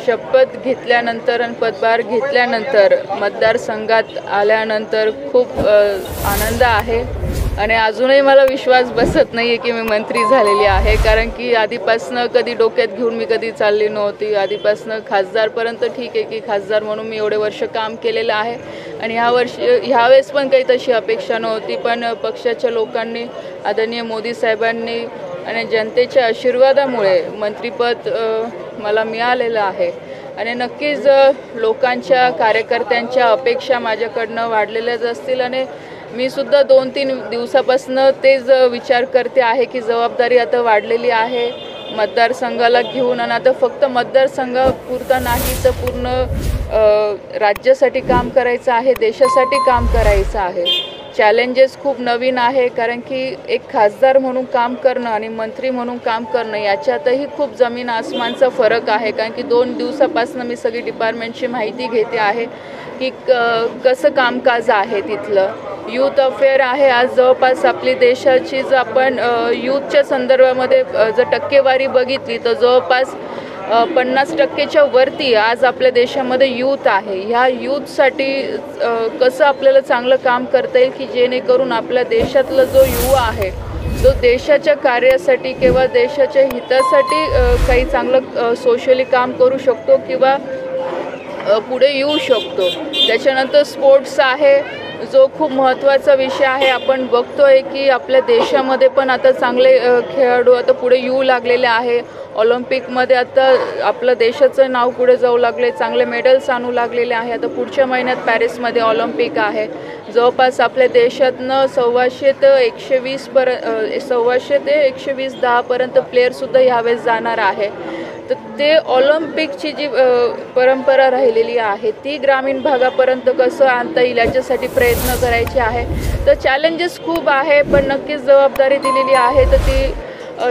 शपथ घेतल्यानंतर आणि पदभार घेतल्यानंतर मतदारसंघात आल्यानंतर खूप आनंद आहे आणि अजूनही मला विश्वास बसत नाही आहे की मी मंत्री झालेली आहे, कारण की आधीपासनं कधी डोक्यात घेऊन मी कधी चालली नव्हती. आधीपासनं खासदारपर्यंत ठीक आहे की खासदार म्हणून मी एवढे वर्ष काम केलेलं आहे आणि ह्यावेळेस पण काही तशी अपेक्षा नव्हती, पण पक्षाच्या लोकांनी, आदरणीय मोदी साहेबांनी आणि जनतेच्या आशीर्वादामुळे मंत्रिपद मला मिळालेलं आहे आणि नक्कीच लोकांच्या, कार्यकर्त्यांच्या अपेक्षा माझ्याकडनं वाढलेल्याच असतील आणि मी सुद्धा 2-3 दिवसापासून तेच विचार करते आहे की जबाबदारी आता वाढलेली आहे मतदारसंघाला घेऊन आणि आता फक्त मतदारसंघापुरता नाही तर पूर्ण राज्यासाठी काम करायचं आहे, देशासाठी काम करायचं आहे. चॅलेंजेस खूप नवीन आहे, कारण की एक खासदार म्हणून काम करणं आणि मंत्री म्हणून काम करणं याच्यातही खूप जमीन आसमानचा फरक आहे, कारण की 2 दिवसापासून मी सगळी डिपार्टमेंटची माहिती घेते आहे की कसं कामकाज आहे तिथलं. यूथ अफेअर आहे. आज जवळपास आपली देशाची जर आपण यूथच्या संदर्भामध्ये जर टक्केवारी बघितली तर जवळपास 50% वरती आज आपल्या देशामध्ये यूथ आहे. ह्या यूथसाठी कसं आपल्याला चांगलं काम करता येईल की जेणेकरून आपल्या देशातला जो युवा आहे जो देशाच्या कार्यासाठी किंवा देशाच्या हितासाठी काही चांगलं सोशली काम करू शकतो किंवा पुढे येऊ शकतो. त्याच्यानंतर स्पोर्ट्स आहे जो खूप महत्त्वाचा विषय आहे. आपण बघतोय की आपल्या देशामध्ये पण आता चांगले खेळाडू आता पुढे येऊ लागलेले आहे. ऑलिम्पिकमध्ये आता आपलं देशाचं नाव पुढे जाऊ लागले, चांगले मेडल्स आणू लागलेले आहे. आता पुढच्या महिन्यात पॅरिसमध्ये ऑलिम्पिक आहे. जवळपास आपल्या देशातनं 125 ते 120 10पर्यंत प्लेयरसुद्धा ह्यावेळेस जाणार आहे. तर ते ऑलिम्पिकची जी परंपरा राहिलेली आहे ती ग्रामीण भागापर्यंत कसं आणता येईल याच्यासाठी प्रयत्न करायचे आहे. तर चॅलेंजेस खूप आहे, पण नक्कीच जबाबदारी दिलेली आहे तर ती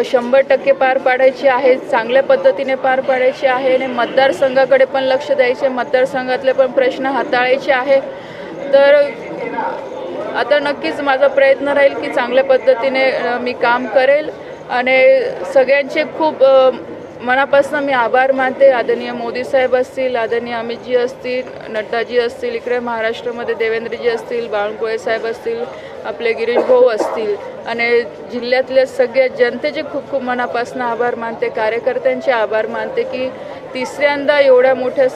100% पार पाडायची आहे, चांगल्या पद्धतीने पार पाडायची आहे आणि मतदारसंघाकडे पण लक्ष द्यायचे, मतदारसंघातले पण प्रश्न हाताळायचे आहे. तर आता नक्कीच माझा प्रयत्न राहील की चांगल्या पद्धतीने मी काम करेल आणि सगळ्यांचे खूप मनापासून मी आभार मानते. आदरणीय मोदी साहेब असतील, आदरणीय अमितजी असतील, नड्डाजी असतील, इकडे महाराष्ट्रामध्ये देवेंद्रजी असतील, बावनकुळे साहेब असतील, आपले गिरीश भाऊ असतील आणि जिल्ह्यातल्या सगळ्या जनतेचे खूप खूप मनापासून आभार मानते. कार्यकर्त्यांचे आभार मानते की तिसऱ्यांदा एवढ्या मोठ्या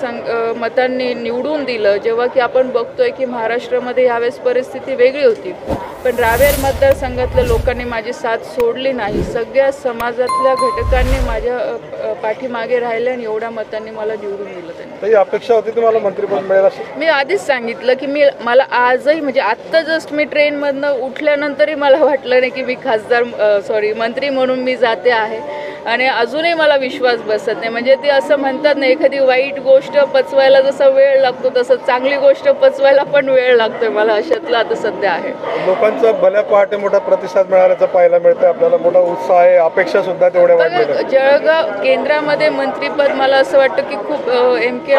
मतांनी निवडून दिलं. जेव्हा की आपण बघतोय की महाराष्ट्रामध्ये यावेळेस परिस्थिती वेगळी होती, पण रावेर मतदारसंघातल्या लोकांनी माझी साथ सोडली नाही. सगळ्या समाजातल्या घटकांनी माझ्या पाठीमागे राहिले आणि एवढ्या मतांनी मला निवडून दिलं. त्यांनी अपेक्षा होती तुम्हाला मंत्रिपद मिळेल अशी? मी आधीच सांगितलं की मला आजही म्हणजे आत्ता जस्ट मी ट्रेनमधनं उठल्यानंतरही मला वाटलं नाही की मी मंत्री म्हणून मी जाते आहे आणि अजूनही मला विश्वास बसत नाही. म्हणजे ते असं म्हणतात ना, एखादी वाईट गोष्ट पचवायला जसा वेळ लागतो तसं चांगली गोष्ट पचवायला पण वेळ लागतोय. मला अशातलं आता सध्या आहे. लोकांचा भल्या पहाटे मोठा प्रतिसाद मिळाल्याचा पाहायला मिळतंय, आपल्याला मोठा उत्साह आहे, अपेक्षा सुद्धा तेवढ्या वाढलेल्या आहेत. जळगाव केंद्रामध्ये मंत्रिपद मला असं वाटतं की खूप एम.के.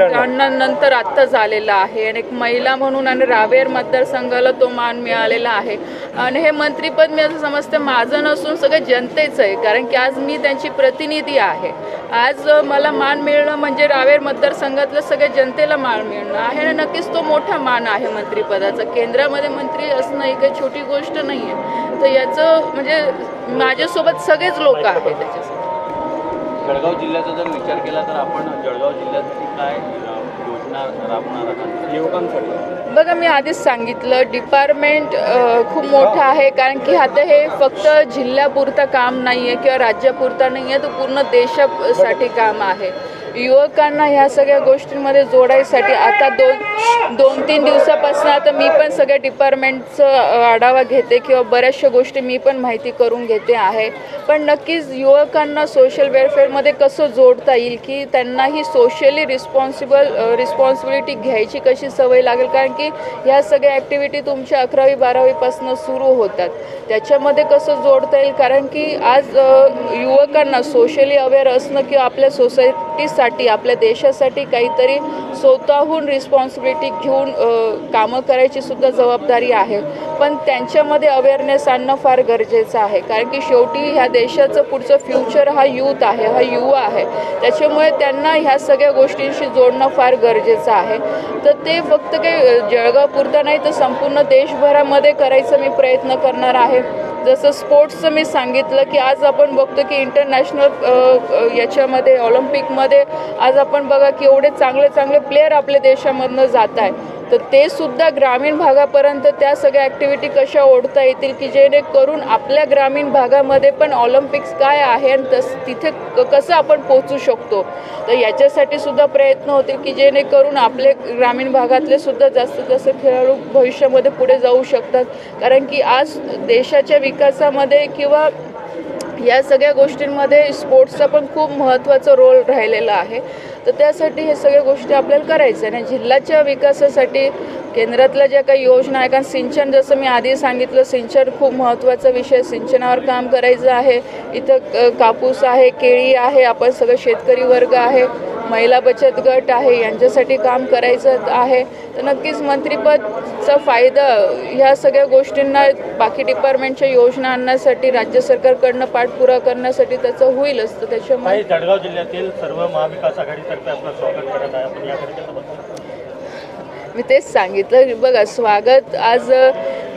अण्णांनंतर आत्ता झालेलं आहे आणि एक महिला म्हणून आणि रावेर मतदारसंघाला तो मान मिळालेला आहे आणि हे मंत्रिपद मी असं समजते माझं नसून सगळं जनतेचं आहे, कारण की आज मी त्यांची प्रतिनिधी आहे. आज मला मान मिळणं म्हणजे रावेर मतदारसंघातल्या सगळ्या जनतेला मान मिळणं आहे आणि नक्कीच तो मोठा मान आहे मंत्रिपदाचा. केंद्रामध्ये मंत्री असणं ही काही छोटी गोष्ट नाही आहे. तर याचं म्हणजे माझ्यासोबत सगळेच लोक आहेत त्याच्यासाठी. जळगाव जिल्ह्याचा जर विचार केला तर आपण जळगाव जिल्ह्यासाठी काय योजना राबवणार आहात युवकांसाठी? बघा, मी आधीच सांगितलं डिपार्टमेंट खूप मोठं आहे, कारण की आता हे फक्त जिल्ह्यापुरतं काम नाही आहे किंवा राज्यापुरता नाही आहे, तर पूर्ण देशासाठी काम आहे. युवकांना ह्या सगळ्या गोष्टींमध्ये जोडायसाठी आता 2-3 दिवसापासून आता मी पण सगळ्या डिपार्टमेंटचं आढावा घेते किंवा बऱ्याचशा गोष्टी मी पण माहिती करून घेते आहे. पण नक्कीच युवकांना सोशल वेलफेअरमध्ये कसं जोडता येईल की त्यांनाही सोशली रिस्पॉन्सिबिलिटी घ्यायची कशी सवय लागेल, कारण की ह्या सगळ्या ॲक्टिव्हिटी तुमच्या 11वी-12वीपासून सुरू होतात. त्याच्यामध्ये कसं जोडता येईल, कारण की आज युवकांना सोशली अवेअर असणं किंवा आपल्या सोसायटीसाठी आपल्या देशासाठी काहीतरी स्वतःहून रिस्पॉन्सिबिलिटी रिस्पॉन्सिबिलिटी घेऊन कामं करायची सुद्धा जबाबदारी आहे. पण त्यांच्यामध्ये अवेअरनेस आणणं फार गरजेचं आहे, कारण की शेवटी ह्या देशाचं पुढचं फ्युचर हा यूथ आहे, हा युवा आहे. त्याच्यामुळे त्यांना ह्या सगळ्या गोष्टींशी जोडणं फार गरजेचं आहे. तर ते फक्त काही जळगावपुरतं नाही तर संपूर्ण देशभरामध्ये करायचा मी प्रयत्न करणार आहे. जसं स्पोर्ट्सचं मी सांगितलं की आज आपण बघतो की इंटरनॅशनल याच्यामध्ये ऑलिम्पिकमध्ये आज आपण बघा की एवढे चांगले चांगले प्लेयर आपल्या देशामधनं जात आहे. तर ते सुद्धा ग्रामीण भागापर्यंत त्या सगळ्या ॲक्टिव्हिटी कशा ओढता येतील की जेणेकरून आपल्या ग्रामीण भागामध्ये पण ऑलिम्पिक्स काय आहे आणि तिथे कसं आपण पोचू शकतो. तर याच्यासाठी सुद्धा प्रयत्न होतील की जेणेकरून आपले ग्रामीण भागातले सुद्धा जास्तीत जास्त खेळाडू भविष्यामध्ये पुढे जाऊ शकतात. कारण की आज देशाच्या विकासामध्ये किंवा या सगळ्या गोष्टींमध्ये स्पोर्ट्सचा पण खूप महत्त्वाचा रोल राहिलेला आहे. तर त्यासाठी हे सगळ्या गोष्टी आपल्याला करायचं आहे. आणि जिल्ह्याच्या विकासासाठी केंद्रातल्या ज्या काही योजना आहे, कारण सिंचन जसं मी आधी सांगितलं सिंचन खूप महत्त्वाचा विषय, सिंचनावर काम करायचं आहे. इथं कापूस आहे, केळी आहे, आपण सगळं शेतकरी वर्ग आहे, महिला बचत गट आहे, यांच्यासाठी काम करायचं आहे. तर नक्कीच मंत्रिपदचा फायदा ह्या सगळ्या गोष्टींना बाकी डिपार्टमेंटच्या योजना आणण्यासाठी राज्य सरकारकडनं पाठपुरावा करण्यासाठी त्याचं होईलच. तर त्याच्यामुळे जळगाव जिल्ह्यातील सर्व महाविकास आघाडीतर्फे आपलं स्वागत करत आहे. आपण याकडे मी तेच सांगितलं बघा, स्वागत आज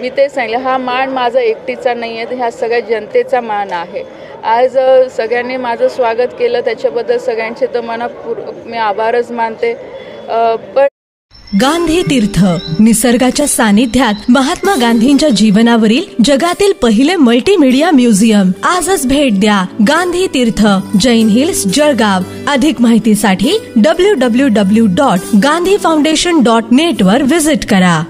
मी तेच सांगितलं, हा मान माझा एकटीचा नाही आहे, ह्या सगळ्या जनतेचा मान आहे. आज सगळ्यांनी माझं स्वागत केलं त्याच्याबद्दल सगळ्यांचे तर मी आभारच मानते. पण गांधी तीर्थ निसर्गाच्या सानिध्यात महात्मा गांधींच्या जीवनावरील जगातील पहिले मल्टीमीडिया म्युझियम. आजच भेट द्या. गांधी तीर्थ, जैन हिल्स, जळगाव. अधिक माहितीसाठी www.gandhifoundation.net वर व्हिजिट करा.